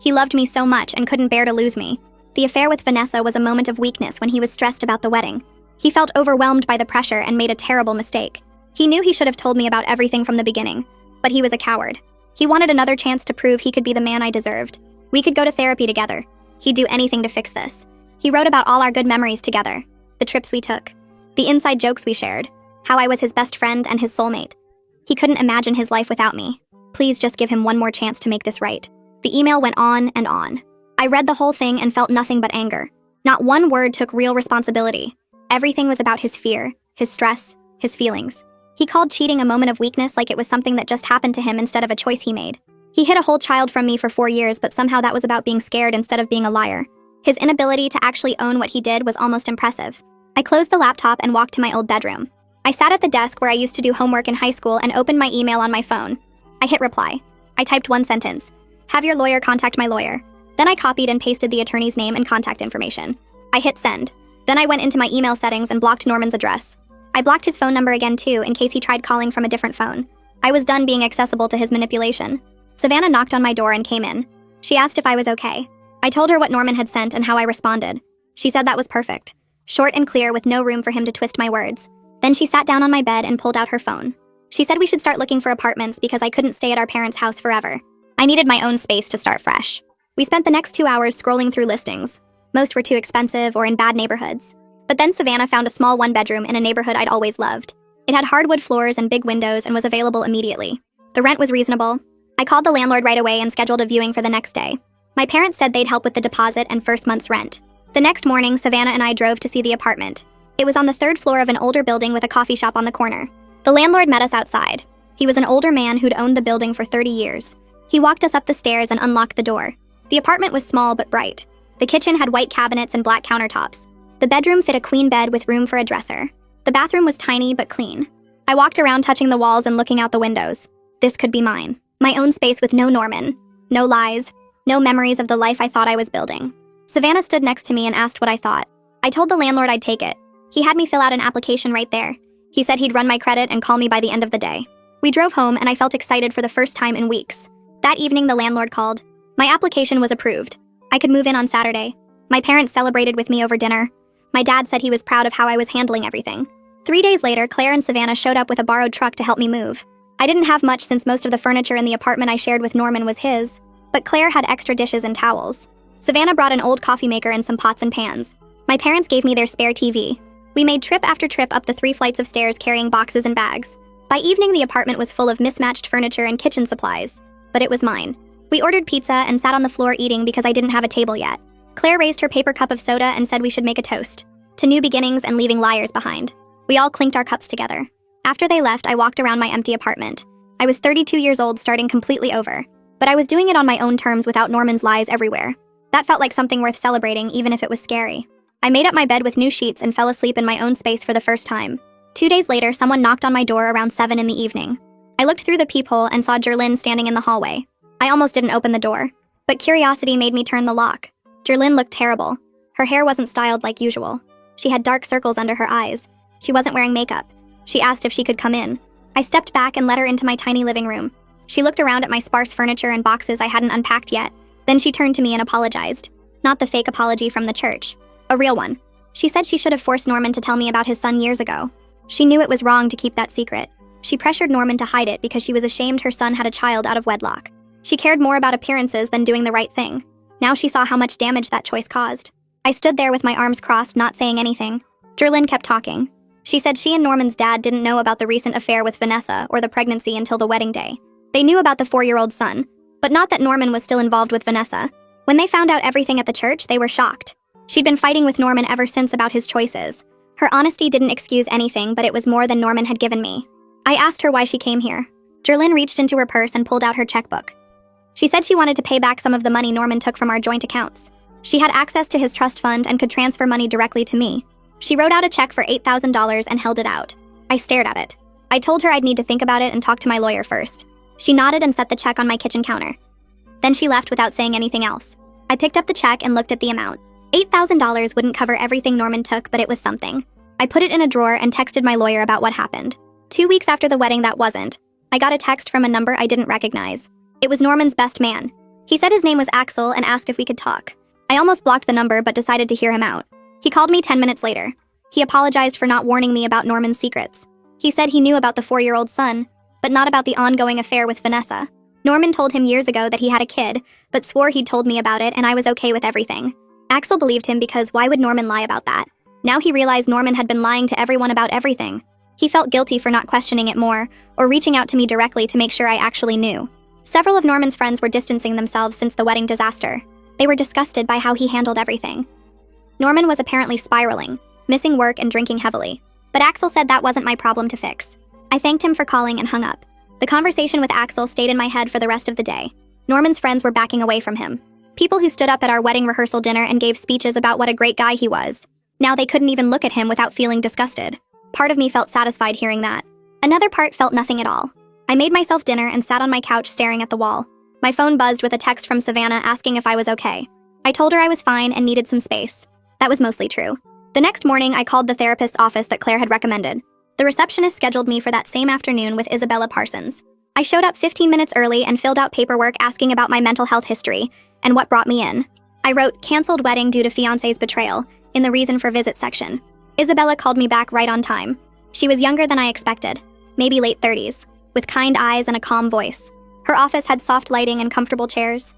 He loved me so much and couldn't bear to lose me. The affair with Vanessa was a moment of weakness when he was stressed about the wedding. He felt overwhelmed by the pressure and made a terrible mistake. He knew he should have told me about everything from the beginning, but he was a coward. He wanted another chance to prove he could be the man I deserved. We could go to therapy together. He'd do anything to fix this. He wrote about all our good memories together, the trips we took, the inside jokes we shared, how I was his best friend and his soulmate. He couldn't imagine his life without me. Please just give him one more chance to make this right. The email went on and on. I read the whole thing and felt nothing but anger. Not one word took real responsibility. Everything was about his fear, his stress, his feelings. He called cheating a moment of weakness like it was something that just happened to him instead of a choice he made. He hid a whole child from me for 4 years, but somehow that was about being scared instead of being a liar. His inability to actually own what he did was almost impressive. I closed the laptop and walked to my old bedroom. I sat at the desk where I used to do homework in high school and opened my email on my phone. I hit reply. I typed one sentence. Have your lawyer contact my lawyer. Then I copied and pasted the attorney's name and contact information. I hit send. Then I went into my email settings and blocked Norman's address. I blocked his phone number again too, in case he tried calling from a different phone. I was done being accessible to his manipulation. Savannah knocked on my door and came in. She asked if I was okay. I told her what Norman had sent and how I responded. She said that was perfect. Short and clear with no room for him to twist my words. Then she sat down on my bed and pulled out her phone. She said we should start looking for apartments because I couldn't stay at our parents' house forever. I needed my own space to start fresh. We spent the next 2 hours scrolling through listings. Most were too expensive or in bad neighborhoods. But then Savannah found a small one-bedroom in a neighborhood I'd always loved. It had hardwood floors and big windows and was available immediately. The rent was reasonable. I called the landlord right away and scheduled a viewing for the next day. My parents said they'd help with the deposit and first month's rent. The next morning, Savannah and I drove to see the apartment. It was on the 3rd floor of an older building with a coffee shop on the corner. The landlord met us outside. He was an older man who'd owned the building for 30 years. He walked us up the stairs and unlocked the door. The apartment was small but bright. The kitchen had white cabinets and black countertops. The bedroom fit a queen bed with room for a dresser. The bathroom was tiny but clean. I walked around touching the walls and looking out the windows. This could be mine. My own space with no Norman. No lies. No memories of the life I thought I was building. Savannah stood next to me and asked what I thought. I told the landlord I'd take it. He had me fill out an application right there. He said he'd run my credit and call me by the end of the day. We drove home and I felt excited for the first time in weeks. That evening, the landlord called. My application was approved. I could move in on Saturday. My parents celebrated with me over dinner. My dad said he was proud of how I was handling everything. 3 days later, Claire and Savannah showed up with a borrowed truck to help me move. I didn't have much since most of the furniture in the apartment I shared with Norman was his, but Claire had extra dishes and towels. Savannah brought an old coffee maker and some pots and pans. My parents gave me their spare TV. We made trip after trip up the 3 flights of stairs carrying boxes and bags. By evening, the apartment was full of mismatched furniture and kitchen supplies, but it was mine. We ordered pizza and sat on the floor eating because I didn't have a table yet. Claire raised her paper cup of soda and said we should make a toast to new beginnings and leaving liars behind. We all clinked our cups together. After they left, I walked around my empty apartment. I was 32 years old, starting completely over. But I was doing it on my own terms without Norman's lies everywhere. That felt like something worth celebrating, even if it was scary. I made up my bed with new sheets and fell asleep in my own space for the first time. 2 days later, someone knocked on my door around 7 in the evening. I looked through the peephole and saw Jerlyn standing in the hallway. I almost didn't open the door, but curiosity made me turn the lock. Jerlyn looked terrible. Her hair wasn't styled like usual. She had dark circles under her eyes. She wasn't wearing makeup. She asked if she could come in. I stepped back and let her into my tiny living room. She looked around at my sparse furniture and boxes I hadn't unpacked yet. Then she turned to me and apologized. Not the fake apology from the church. A real one. She said she should have forced Norman to tell me about his son years ago. She knew it was wrong to keep that secret. She pressured Norman to hide it because she was ashamed her son had a child out of wedlock. She cared more about appearances than doing the right thing. Now she saw how much damage that choice caused. I stood there with my arms crossed, not saying anything. Jerlyn kept talking. She said she and Norman's dad didn't know about the recent affair with Vanessa or the pregnancy until the wedding day. They knew about the 4-year-old son, but not that Norman was still involved with Vanessa. When they found out everything at the church, they were shocked. She'd been fighting with Norman ever since about his choices. Her honesty didn't excuse anything, but it was more than Norman had given me. I asked her why she came here. Jerlyn reached into her purse and pulled out her checkbook. She said she wanted to pay back some of the money Norman took from our joint accounts. She had access to his trust fund and could transfer money directly to me. She wrote out a check for $8,000 and held it out. I stared at it. I told her I'd need to think about it and talk to my lawyer first. She nodded and set the check on my kitchen counter. Then she left without saying anything else. I picked up the check and looked at the amount. $8,000 wouldn't cover everything Norman took, but it was something. I put it in a drawer and texted my lawyer about what happened. 2 weeks after the wedding, that wasn't. I got a text from a number I didn't recognize. It was Norman's best man. He said his name was Axel and asked if we could talk. I almost blocked the number but decided to hear him out. He called me 10 minutes later. He apologized for not warning me about Norman's secrets. He said he knew about the 4-year-old son, but not about the ongoing affair with Vanessa. Norman told him years ago that he had a kid, but swore he'd told me about it and I was okay with everything. Axel believed him because why would Norman lie about that? Now he realized Norman had been lying to everyone about everything. He felt guilty for not questioning it more, or reaching out to me directly to make sure I actually knew. Several of Norman's friends were distancing themselves since the wedding disaster. They were disgusted by how he handled everything. Norman was apparently spiraling, missing work and drinking heavily. But Axel said that wasn't my problem to fix. I thanked him for calling and hung up. The conversation with Axel stayed in my head for the rest of the day. Norman's friends were backing away from him. People who stood up at our wedding rehearsal dinner and gave speeches about what a great guy he was. Now they couldn't even look at him without feeling disgusted. Part of me felt satisfied hearing that. Another part felt nothing at all. I made myself dinner and sat on my couch staring at the wall. My phone buzzed with a text from Savannah asking if I was okay. I told her I was fine and needed some space. That was mostly true. The next morning, I called the therapist's office that Claire had recommended. The receptionist scheduled me for that same afternoon with Isabella Parsons. I showed up 15 minutes early and filled out paperwork asking about my mental health history and what brought me in. I wrote, "Canceled wedding due to fiancé's betrayal," in the reason for visit section. Isabella called me back right on time. She was younger than I expected, maybe late 30s, with kind eyes and a calm voice. Her office had soft lighting and comfortable chairs.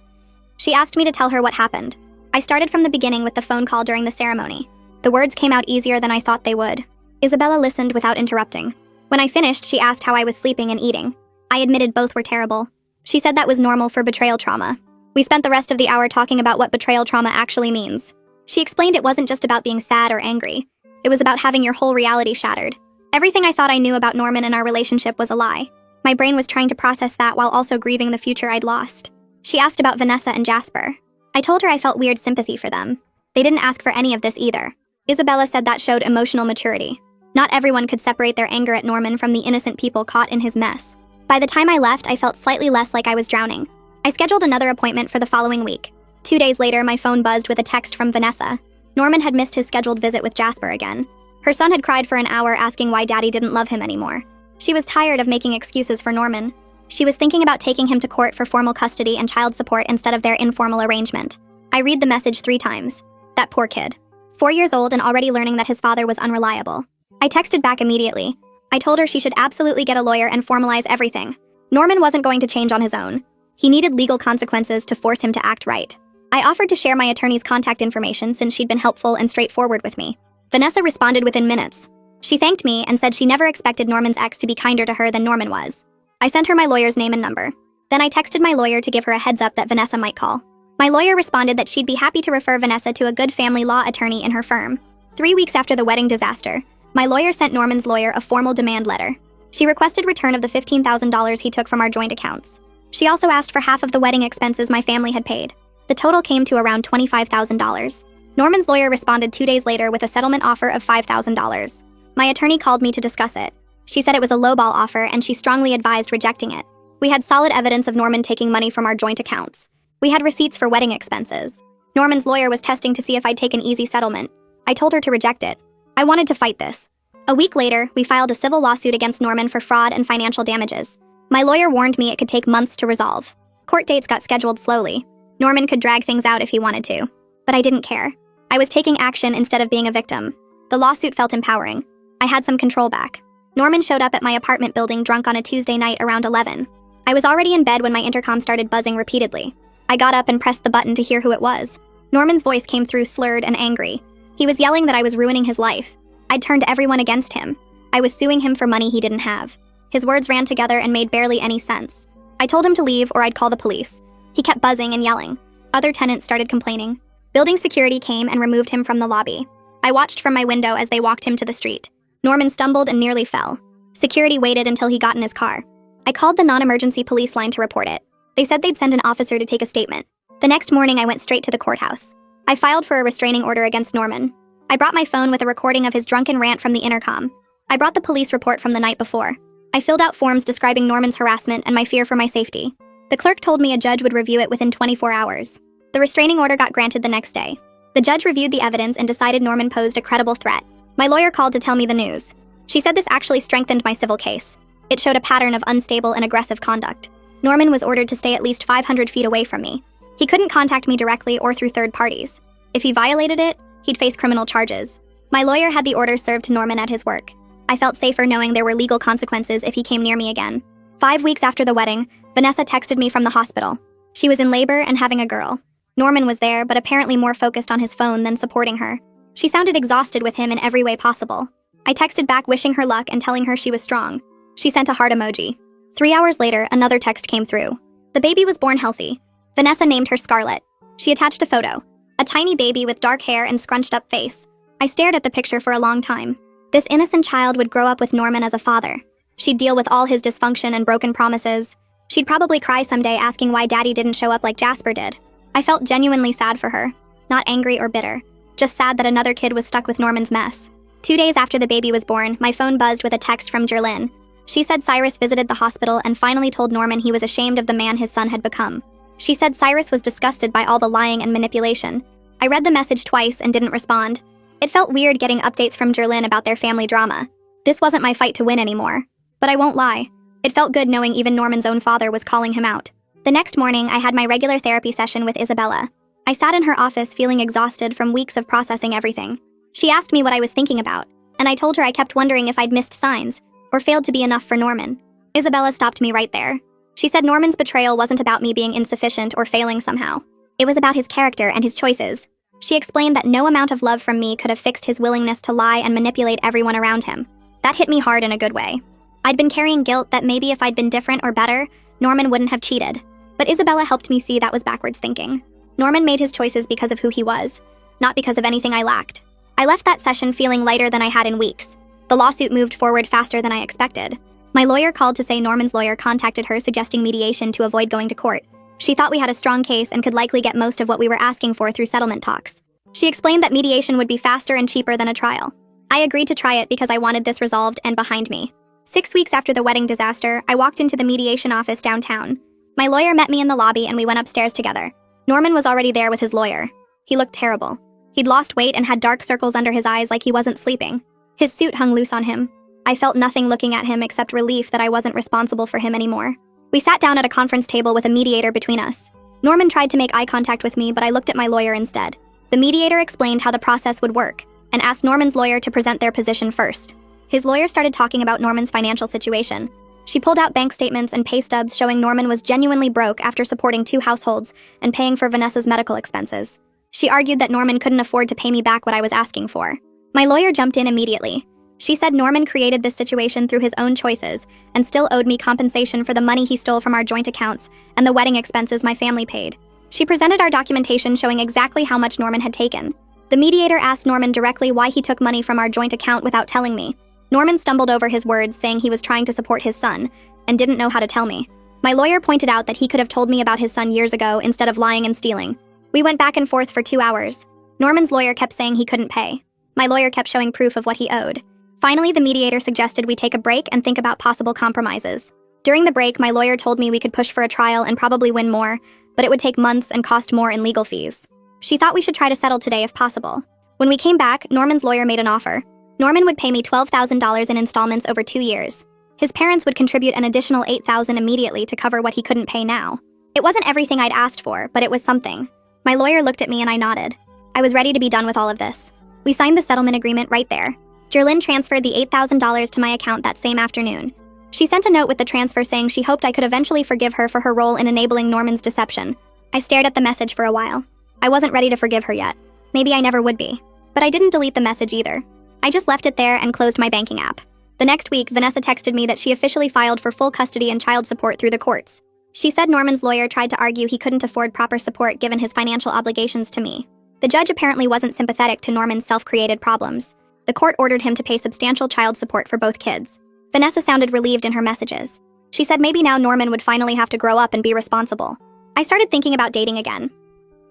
She asked me to tell her what happened. I started from the beginning with the phone call during the ceremony. The words came out easier than I thought they would. Isabella listened without interrupting. When I finished, she asked how I was sleeping and eating. I admitted both were terrible. She said that was normal for betrayal trauma. We spent the rest of the hour talking about what betrayal trauma actually means. She explained it wasn't just about being sad or angry. It was about having your whole reality shattered. Everything I thought I knew about Norman and our relationship was a lie. My brain was trying to process that while also grieving the future I'd lost. She asked about Vanessa and Jasper. I told her I felt weird sympathy for them. They didn't ask for any of this either. Isabella said that showed emotional maturity. Not everyone could separate their anger at Norman from the innocent people caught in his mess. By the time I left, I felt slightly less like I was drowning. I scheduled another appointment for the following week. 2 days later, my phone buzzed with a text from Vanessa. Norman had missed his scheduled visit with Jasper again. Her son had cried for an hour asking why Daddy didn't love him anymore. She was tired of making excuses for Norman. She was thinking about taking him to court for formal custody and child support instead of their informal arrangement. I read the message 3 times. That poor kid. 4 years old and already learning that his father was unreliable. I texted back immediately. I told her she should absolutely get a lawyer and formalize everything. Norman wasn't going to change on his own. He needed legal consequences to force him to act right. I offered to share my attorney's contact information since she'd been helpful and straightforward with me. Vanessa responded within minutes. She thanked me and said she never expected Norman's ex to be kinder to her than Norman was. I sent her my lawyer's name and number. Then I texted my lawyer to give her a heads up that Vanessa might call. My lawyer responded that she'd be happy to refer Vanessa to a good family law attorney in her firm. 3 weeks after the wedding disaster, my lawyer sent Norman's lawyer a formal demand letter. She requested return of the $15,000 he took from our joint accounts. She also asked for half of the wedding expenses my family had paid. The total came to around $25,000. Norman's lawyer responded 2 days later with a settlement offer of $5,000. My attorney called me to discuss it. She said it was a lowball offer and she strongly advised rejecting it. We had solid evidence of Norman taking money from our joint accounts. We had receipts for wedding expenses. Norman's lawyer was testing to see if I'd take an easy settlement. I told her to reject it. I wanted to fight this. A week later, we filed a civil lawsuit against Norman for fraud and financial damages. My lawyer warned me it could take months to resolve. Court dates got scheduled slowly. Norman could drag things out if he wanted to. But I didn't care. I was taking action instead of being a victim. The lawsuit felt empowering. I had some control back. Norman showed up at my apartment building drunk on a Tuesday night around 11. I was already in bed when my intercom started buzzing repeatedly. I got up and pressed the button to hear who it was. Norman's voice came through slurred and angry. He was yelling that I was ruining his life. I'd turned everyone against him. I was suing him for money he didn't have. His words ran together and made barely any sense. I told him to leave or I'd call the police. He kept buzzing and yelling. Other tenants started complaining. Building security came and removed him from the lobby. I watched from my window as they walked him to the street. Norman stumbled and nearly fell. Security waited until he got in his car. I called the non-emergency police line to report it. They said they'd send an officer to take a statement. The next morning, I went straight to the courthouse. I filed for a restraining order against Norman. I brought my phone with a recording of his drunken rant from the intercom. I brought the police report from the night before. I filled out forms describing Norman's harassment and my fear for my safety. The clerk told me a judge would review it within 24 hours. The restraining order got granted the next day. The judge reviewed the evidence and decided Norman posed a credible threat. My lawyer called to tell me the news. She said this actually strengthened my civil case. It showed a pattern of unstable and aggressive conduct. Norman was ordered to stay at least 500 feet away from me. He couldn't contact me directly or through third parties. If he violated it, he'd face criminal charges. My lawyer had the order served to Norman at his work. I felt safer knowing there were legal consequences if he came near me again. 5 weeks after the wedding, Vanessa texted me from the hospital. She was in labor and having a girl. Norman was there, but apparently more focused on his phone than supporting her. She sounded exhausted with him in every way possible. I texted back wishing her luck and telling her she was strong. She sent a heart emoji. 3 hours later, another text came through. The baby was born healthy. Vanessa named her Scarlett. She attached a photo. A tiny baby with dark hair and scrunched up face. I stared at the picture for a long time. This innocent child would grow up with Norman as a father. She'd deal with all his dysfunction and broken promises. She'd probably cry someday asking why Daddy didn't show up like Jasper did. I felt genuinely sad for her. Not angry or bitter. Just sad that another kid was stuck with Norman's mess. 2 days after the baby was born, my phone buzzed with a text from Jerlyn. She said Cyrus visited the hospital and finally told Norman he was ashamed of the man his son had become. She said Cyrus was disgusted by all the lying and manipulation. I read the message twice and didn't respond. It felt weird getting updates from Jerlyn about their family drama. This wasn't my fight to win anymore. But I won't lie. It felt good knowing even Norman's own father was calling him out. The next morning, I had my regular therapy session with Isabella. I sat in her office feeling exhausted from weeks of processing everything. She asked me what I was thinking about, and I told her I kept wondering if I'd missed signs, or failed to be enough for Norman. Isabella stopped me right there. She said Norman's betrayal wasn't about me being insufficient or failing somehow. It was about his character and his choices. She explained that no amount of love from me could have fixed his willingness to lie and manipulate everyone around him. That hit me hard in a good way. I'd been carrying guilt that maybe if I'd been different or better, Norman wouldn't have cheated. But Isabella helped me see that was backwards thinking. Norman made his choices because of who he was, not because of anything I lacked. I left that session feeling lighter than I had in weeks. The lawsuit moved forward faster than I expected. My lawyer called to say Norman's lawyer contacted her suggesting mediation to avoid going to court. She thought we had a strong case and could likely get most of what we were asking for through settlement talks. She explained that mediation would be faster and cheaper than a trial. I agreed to try it because I wanted this resolved and behind me. 6 weeks after the wedding disaster, I walked into the mediation office downtown. My lawyer met me in the lobby and we went upstairs together. Norman was already there with his lawyer. He looked terrible. He'd lost weight and had dark circles under his eyes like he wasn't sleeping. His suit hung loose on him. I felt nothing looking at him except relief that I wasn't responsible for him anymore. We sat down at a conference table with a mediator between us. Norman tried to make eye contact with me, but I looked at my lawyer instead. The mediator explained how the process would work and asked Norman's lawyer to present their position first. His lawyer started talking about Norman's financial situation. She pulled out bank statements and pay stubs showing Norman was genuinely broke after supporting 2 households and paying for Vanessa's medical expenses. She argued that Norman couldn't afford to pay me back what I was asking for. My lawyer jumped in immediately. She said Norman created this situation through his own choices and still owed me compensation for the money he stole from our joint accounts and the wedding expenses my family paid. She presented our documentation showing exactly how much Norman had taken. The mediator asked Norman directly why he took money from our joint account without telling me. Norman stumbled over his words, saying he was trying to support his son and didn't know how to tell me. My lawyer pointed out that he could have told me about his son years ago instead of lying and stealing. We went back and forth for 2 hours. Norman's lawyer kept saying he couldn't pay. My lawyer kept showing proof of what he owed. Finally, the mediator suggested we take a break and think about possible compromises. During the break, my lawyer told me we could push for a trial and probably win more, but it would take months and cost more in legal fees. She thought we should try to settle today if possible. When we came back, Norman's lawyer made an offer. Norman would pay me $12,000 in installments over 2 years. His parents would contribute an additional $8,000 immediately to cover what he couldn't pay now. It wasn't everything I'd asked for, but it was something. My lawyer looked at me and I nodded. I was ready to be done with all of this. We signed the settlement agreement right there. Jerlyn transferred the $8,000 to my account that same afternoon. She sent a note with the transfer saying she hoped I could eventually forgive her for her role in enabling Norman's deception. I stared at the message for a while. I wasn't ready to forgive her yet. Maybe I never would be. But I didn't delete the message either. I just left it there and closed my banking app. The next week, Vanessa texted me that she officially filed for full custody and child support through the courts. She said Norman's lawyer tried to argue he couldn't afford proper support given his financial obligations to me. The judge apparently wasn't sympathetic to Norman's self-created problems. The court ordered him to pay substantial child support for both kids. Vanessa sounded relieved in her messages. She said maybe now Norman would finally have to grow up and be responsible. I started thinking about dating again.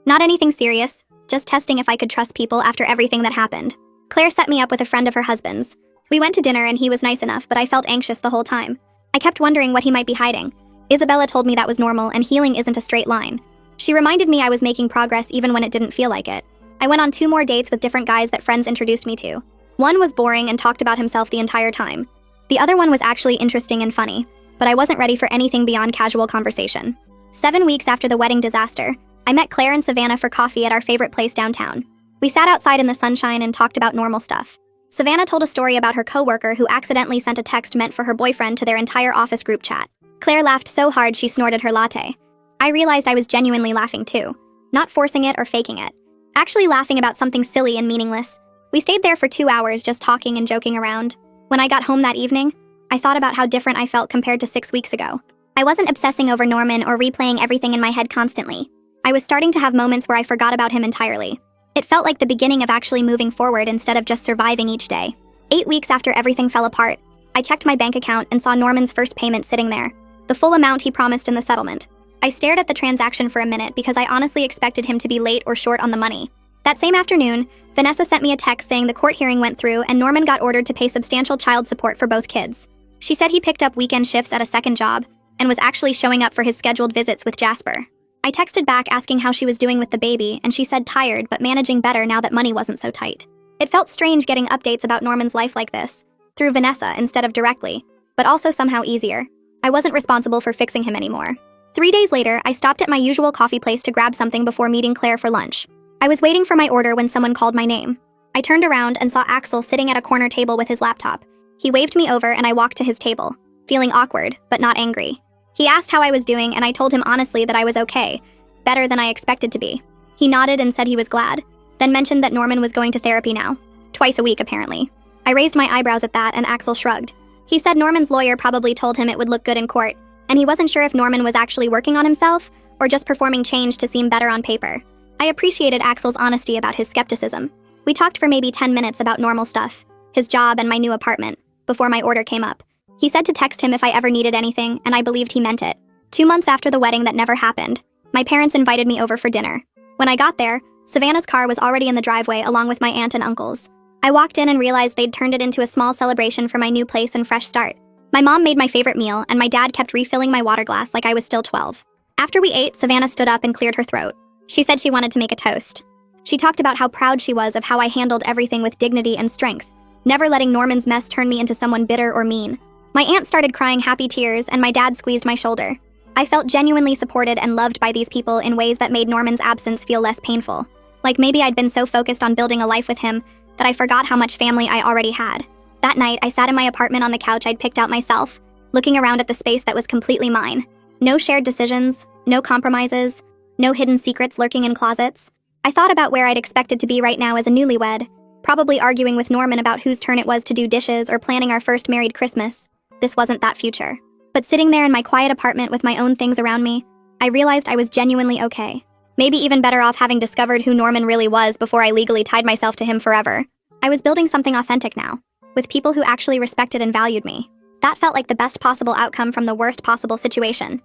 Not anything serious, just testing if I could trust people after everything that happened. Claire set me up with a friend of her husband's. We went to dinner and he was nice enough, but I felt anxious the whole time. I kept wondering what he might be hiding. Isabella told me that was normal and healing isn't a straight line. She reminded me I was making progress even when it didn't feel like it. I went on 2 more dates with different guys that friends introduced me to. One was boring and talked about himself the entire time. The other one was actually interesting and funny, but I wasn't ready for anything beyond casual conversation. 7 weeks after the wedding disaster, I met Claire and Savannah for coffee at our favorite place downtown. We sat outside in the sunshine and talked about normal stuff. Savannah told a story about her coworker who accidentally sent a text meant for her boyfriend to their entire office group chat. Claire laughed so hard she snorted her latte. I realized I was genuinely laughing too, not forcing it or faking it. Actually laughing about something silly and meaningless. We stayed there for 2 hours just talking and joking around. When I got home that evening, I thought about how different I felt compared to 6 weeks ago. I wasn't obsessing over Norman or replaying everything in my head constantly. I was starting to have moments where I forgot about him entirely. It felt like the beginning of actually moving forward instead of just surviving each day. 8 weeks after everything fell apart, I checked my bank account and saw Norman's first payment sitting there. The full amount he promised in the settlement. I stared at the transaction for a minute because I honestly expected him to be late or short on the money. That same afternoon, Vanessa sent me a text saying the court hearing went through and Norman got ordered to pay substantial child support for both kids. She said he picked up weekend shifts at a second job and was actually showing up for his scheduled visits with Jasper. I texted back asking how she was doing with the baby, and she said tired but managing better now that money wasn't so tight. It felt strange getting updates about Norman's life like this, through Vanessa instead of directly, but also somehow easier. I wasn't responsible for fixing him anymore. 3 days later, I stopped at my usual coffee place to grab something before meeting Claire for lunch. I was waiting for my order when someone called my name. I turned around and saw Axel sitting at a corner table with his laptop. He waved me over and I walked to his table, feeling awkward, but not angry. He asked how I was doing and I told him honestly that I was okay, better than I expected to be. He nodded and said he was glad, then mentioned that Norman was going to therapy now. Twice a week, apparently. I raised my eyebrows at that and Axel shrugged. He said Norman's lawyer probably told him it would look good in court, and he wasn't sure if Norman was actually working on himself or just performing change to seem better on paper. I appreciated Axel's honesty about his skepticism. We talked for maybe 10 minutes about normal stuff, his job and my new apartment, before my order came up. He said to text him if I ever needed anything, and I believed he meant it. 2 months after the wedding that never happened, my parents invited me over for dinner. When I got there, Savannah's car was already in the driveway along with my aunt and uncles. I walked in and realized they'd turned it into a small celebration for my new place and fresh start. My mom made my favorite meal, and my dad kept refilling my water glass like I was still 12. After we ate, Savannah stood up and cleared her throat. She said she wanted to make a toast. She talked about how proud she was of how I handled everything with dignity and strength, never letting Norman's mess turn me into someone bitter or mean. My aunt started crying happy tears, and my dad squeezed my shoulder. I felt genuinely supported and loved by these people in ways that made Norman's absence feel less painful. Like maybe I'd been so focused on building a life with him that I forgot how much family I already had. That night, I sat in my apartment on the couch I'd picked out myself, looking around at the space that was completely mine. No shared decisions, no compromises, no hidden secrets lurking in closets. I thought about where I'd expected to be right now as a newlywed, probably arguing with Norman about whose turn it was to do dishes or planning our first married Christmas. This wasn't that future. But sitting there in my quiet apartment with my own things around me, I realized I was genuinely okay. Maybe even better off having discovered who Norman really was before I legally tied myself to him forever. I was building something authentic now, with people who actually respected and valued me. That felt like the best possible outcome from the worst possible situation.